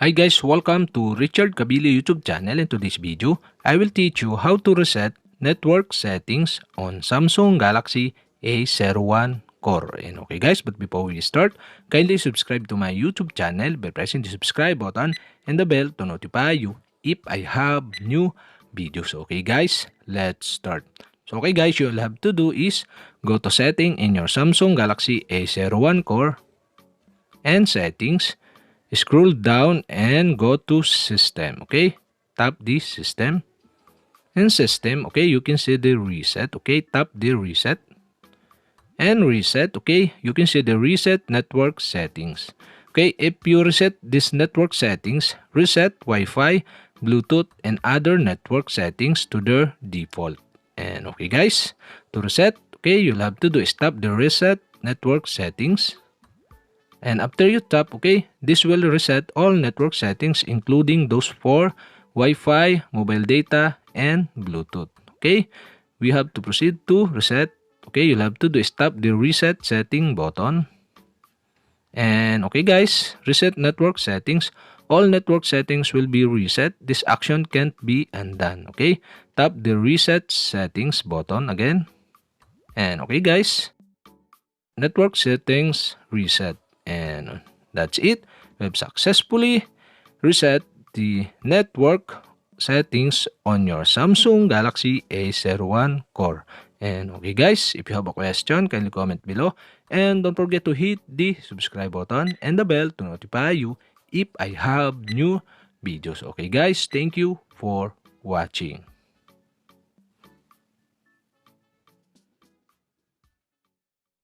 Hi guys, welcome to Richard Kabili YouTube channel. In today's video, I will teach you how to reset network settings on Samsung Galaxy A01 Core. And okay guys, but before we start, kindly subscribe to my YouTube channel by pressing the subscribe button and the bell to notify you if I have new videos. Okay guys, let's start. So okay guys, you'll have to do is go to setting in your Samsung Galaxy A01 Core and settings. Scroll down and go to system. Okay, tap the system. In system, okay, you can see the reset. Okay, tap the reset and reset. Okay, you can see the reset network settings. Okay, if you reset this network settings, reset Wi-Fi, Bluetooth, and other network settings to their default. And okay guys, to reset, okay, you'll have to do is tap the reset network settings. And after you tap, okay, this will reset all network settings including those for Wi-Fi, mobile data, and Bluetooth. Okay, we have to proceed to reset. Okay, you'll have to do is tap the reset setting button. And okay guys, reset network settings. All network settings will be reset. This action can't be undone. Okay, tap the reset settings button again. And okay guys, network settings reset. And that's it. We've successfully reset the network settings on your Samsung Galaxy A01 Core. And okay guys, if you have a question, kindly comment below. And don't forget to hit the subscribe button and the bell to notify you if I have new videos. Okay guys, thank you for watching.